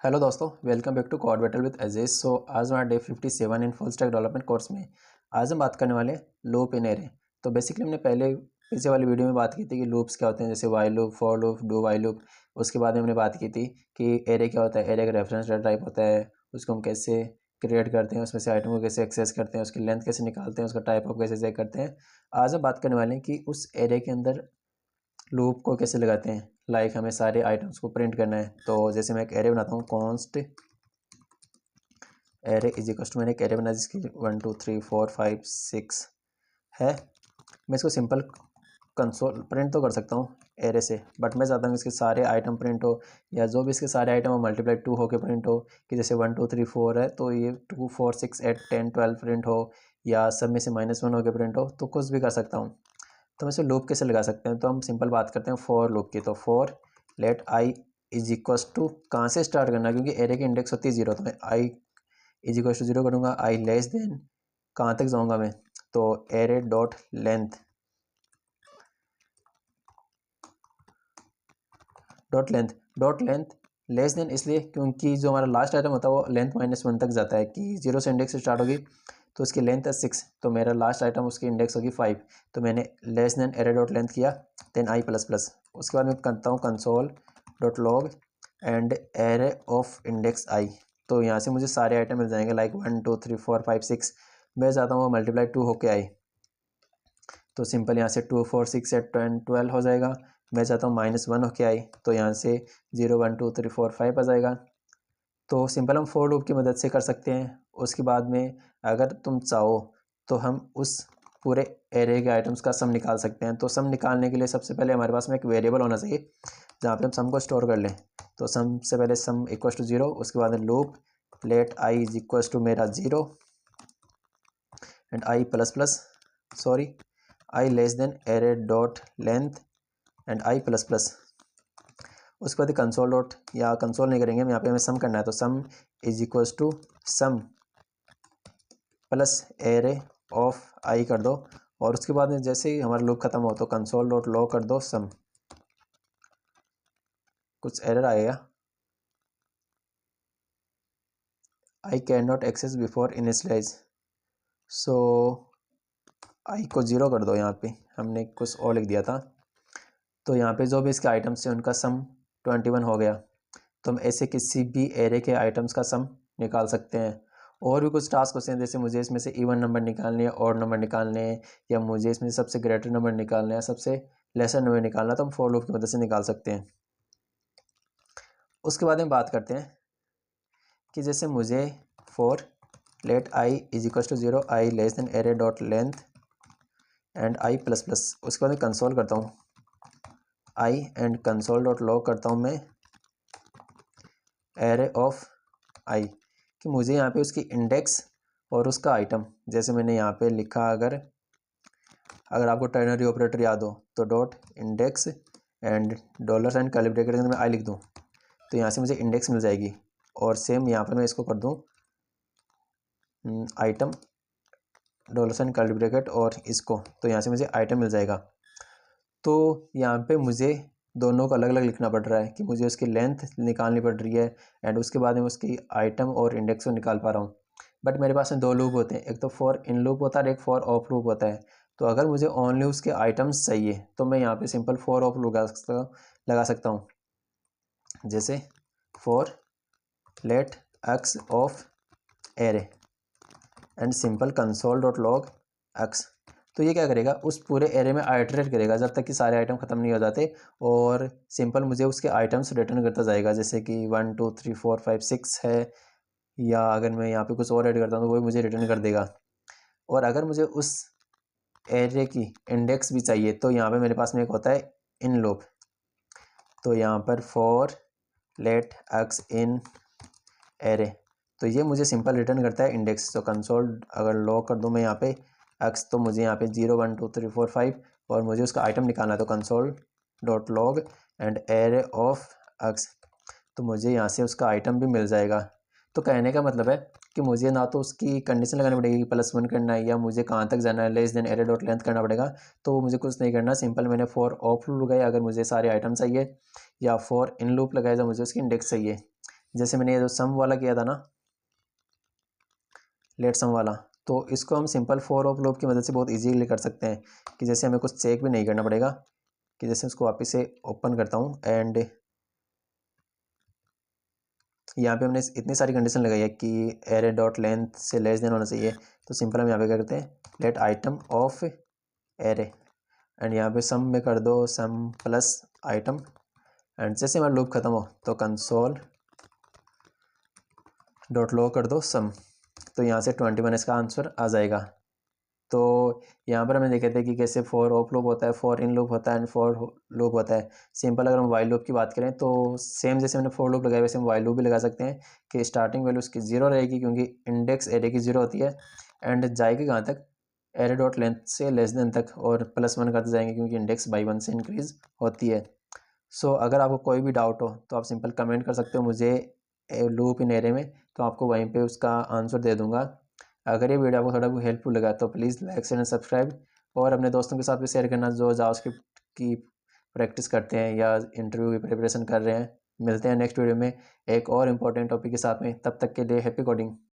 Hello दोस्तों, welcome back to code battle with Aziz. So आज हमारा day 57 in full stack development course में आज हम बात करने वाले लूप इन एरे। तो बेसिकली हमने पहले पीछे वाली वीडियो में बात की थी कि लूप्स क्या होते हैं, जैसे while loop, for loop, do while loop. उसके बाद में हमने बात की थी कि एरे क्या होता है, एरे का रेफरेंस डाटा टाइप होता है, उसको हम कैसे क्रिएट करते हैं, उसमें से आइटम को कैसे एक्सेस करते हैं, उसकी लेंथ कैसे निकालते हैं, उसका टाइप ऑफ कैसे चेक करते हैं। आज हम बात करने वाले हैं कि उस एरे के अंदर लूप को कैसे लगाते हैं। लाइक हमें सारे आइटम्स को प्रिंट करना है, तो जैसे मैं एक एरे बनाता हूँ, const array is equal to, मैंने एक एरे बना जिसकी 1 2 3 4 5 6 है। मैं इसको सिंपल कंसोल प्रिंट तो कर सकता हूँ एरे से, बट मैं चाहता हूँ इसके सारे आइटम प्रिंट हो, या जो भी इसके सारे आइटम हो मल्टीप्लाई 2 होकर प्रिंट हो। कि जैसे 1 2 3 4 है तो ये 2 4 6 8 10 12 प्रिंट हो, या सब में से -1 होकर प्रिंट हो, तो कुछ भी कर सकता हूँ। तो हम इसे लूप कैसे लगा सकते हैं, तो हम सिंपल बात करते हैं फॉर लूप की। तो for let I is equal to, कहाँ से स्टार्ट करना है, क्योंकि एरे की इंडेक्स होती है 0, तो मैं आई इज इक्वल टू 0 करूँगा। आई लेस देन, कहाँ तक जाऊँगा मैं, तो array dot length dot length less than, इसलिए क्योंकि जो हमारा लास्ट आइटम होता है वो लेंथ -1 तक जाता है, कि 0 से इंडेक्स स्टार्ट होगी तो उसकी लेंथ है 6, तो मेरा लास्ट आइटम उसकी इंडेक्स होगी 5। तो मैंने less than array dot length किया, देन आई प्लस प्लस। उसके बाद मैं करता हूँ console dot log and array of index आई। तो यहाँ से मुझे सारे आइटम मिल जाएंगे, लाइक 1 2 3 4 5 6। मैं चाहता हूँ वो मल्टीप्लाई 2 होके आए, तो सिंपल यहाँ से 2 4 6 8 10 12 हो जाएगा। मैं चाहता हूँ -1 होके आई, तो यहाँ से 0 1 2 3 4 5 आ जाएगा। तो सिंपल हम फॉर लूप की मदद से कर सकते हैं। उसके बाद में अगर तुम चाहो तो हम उस पूरे एरे के आइटम्स का सम निकाल सकते हैं। तो सम निकालने के लिए सबसे पहले हमारे पास में एक वेरिएबल होना चाहिए जहाँ पे हम सम को स्टोर कर लें। तो सम से पहले सम इक्वल टू 0, उसके बाद loop let I is equal to मेरा 0 and I plus plus, sorry, I less than array dot length and I plus plus. उसके बाद कंसोल डॉट, या कंसोल नहीं करेंगे, यहाँ पे हमें सम करना है, तो sum is equals to sum plus array of i कर दो। और उसके बाद में जैसे ही हमारा लूप खत्म हो तो कंसोल डॉट लॉग कर दो सम। कुछ एरर आएगा, i can not access before initialise, so i को 0 कर दो। यहाँ पे हमने कुछ और लिख दिया था, तो यहाँ पे जो भी इसके आइटम्स थे उनका सम 21 हो गया। तो हम ऐसे किसी भी एरे के आइटम्स का सम निकाल सकते हैं। और भी कुछ टास्क होते हैं, जैसे मुझे इसमें से इवन नंबर निकालने हैं, ऑड नंबर निकालने हैं, या मुझे इसमें से सबसे ग्रेटर नंबर निकालना है, सबसे लेसर नंबर निकालना है, तो हम फॉर लूप की मदद से निकाल सकते हैं। उसके बाद में बात करते हैं कि जैसे मुझे for let I is equal to 0, I less than array dot length and I plus plus. उसके बाद में कंसोल करता हूँ I and console dot log करता हूँ मैं एरे ऑफ आई, कि मुझे यहाँ पे उसकी इंडेक्स और उसका आइटम, जैसे मैंने यहाँ पे लिखा, अगर आपको टर्नरी ऑपरेटर याद हो तो dot index and dollar sign curly bracket के अंदर मैं आई लिख दूँ, तो यहाँ से मुझे इंडेक्स मिल जाएगी। और सेम यहाँ पर मैं इसको कर दूँ item dollar sign curly bracket और इसको, तो यहाँ से मुझे आइटम मिल जाएगा। तो यहाँ पे मुझे दोनों को अलग अलग लिखना पड़ रहा है, कि मुझे उसकी लेंथ निकालनी पड़ रही है एंड उसके बाद में उसकी आइटम और इंडेक्स को निकाल पा रहा हूँ। बट मेरे पास में दो लूप होते हैं, एक तो फॉर इन लूप होता है और एक फॉर ऑफ लूप होता है। तो अगर मुझे ओनली उसके आइटम्स चाहिए तो मैं यहाँ पे सिंपल फॉर ऑफ लूप लगा सकता हूँ, जैसे for let X of array and simple console dot log X. तो ये क्या करेगा, उस पूरे एरे में आइटरेट करेगा जब तक कि सारे आइटम ख़त्म नहीं हो जाते, और सिंपल मुझे उसके आइटम्स रिटर्न करता जाएगा, जैसे कि 1 2 3 4 5 6 है, या अगर मैं यहाँ पे कुछ और ऐड करता हूँ तो वो मुझे रिटर्न कर देगा। और अगर मुझे उस एरे की इंडेक्स भी चाहिए तो यहाँ पे मेरे पास में एक होता है इन लूप। तो यहाँ पर for let X in array, तो ये मुझे सिंपल रिटर्न करता है इंडेक्स। तो कंसोल अगर लॉग कर दूँ मैं यहाँ पे एक्स, तो मुझे यहाँ पे 0 1 2 3 4 5 और मुझे उसका आइटम निकालना है, तो console dot log and array of x, तो मुझे यहाँ से उसका आइटम भी मिल जाएगा। तो कहने का मतलब है कि मुझे ना तो उसकी कंडीशन लगानी पड़ेगी +1 करना है, या मुझे कहाँ तक जाना है less than array dot length करना पड़ेगा, तो वो मुझे कुछ नहीं करना। सिंपल मैंने फॉर ऑफ लूप लगाया अगर मुझे सारे आइटम चाहिए, या फॉर इन लूप लगाया जब मुझे उसकी इंडेक्स चाहिए। जैसे मैंने ये जो सम वाला किया था ना, लेट सम वाला, तो इसको हम सिंपल फॉर ऑफ लूप की मदद से बहुत इजीली कर सकते हैं कि जैसे हमें कुछ चेक भी नहीं करना पड़ेगा। कि जैसे उसको वापस से ओपन करता हूँ एंड यहाँ पे हमने इतनी सारी कंडीशन लगाई है कि एरे डॉट लेंथ से लेस देन होना चाहिए। तो सिंपल हम यहाँ पे क्या करते हैं, let item of array, and यहाँ पे सम में कर दो सम प्लस आइटम, एंड जैसे हमारा लूप खत्म हो तो कंसोल डॉट लॉग कर दो सम। तो यहाँ से 21 इसका आंसर आ जाएगा। तो यहाँ पर हमने देखे थे कि कैसे फॉर ऑफ लूप होता है, फॉर इन लूप होता है एंड फॉर लूप होता है। सिंपल अगर हम वाइल लूप की बात करें तो सेम जैसे हमने फॉर लूप लगाया वैसे हम वाइल लूप भी लगा सकते हैं कि स्टार्टिंग वैल्यू उसकी 0 रहेगी क्योंकि इंडेक्स एरे की 0 होती है, एंड जाएगी कहाँ तक, एरे डॉट लेंथ से लेस देन तक, और +1 करते जाएंगे क्योंकि इंडेक्स बाई 1 से इंक्रीज होती है। सो अगर आपको कोई भी डाउट हो तो आप सिंपल कमेंट कर सकते हो मुझे लूप इन एरे में, तो आपको वहीं पे उसका आंसर दे दूंगा। अगर ये वीडियो आपको थोड़ा बहुत हेल्पफुल लगा तो please like share and subscribe, और अपने दोस्तों के साथ भी शेयर करना जो जावास्क्रिप्ट की प्रैक्टिस करते हैं या इंटरव्यू की प्रिपरेशन कर रहे हैं। मिलते हैं नेक्स्ट वीडियो में एक और इम्पोर्टेंट टॉपिक के साथ में, तब तक के लिए हैप्पी कोडिंग।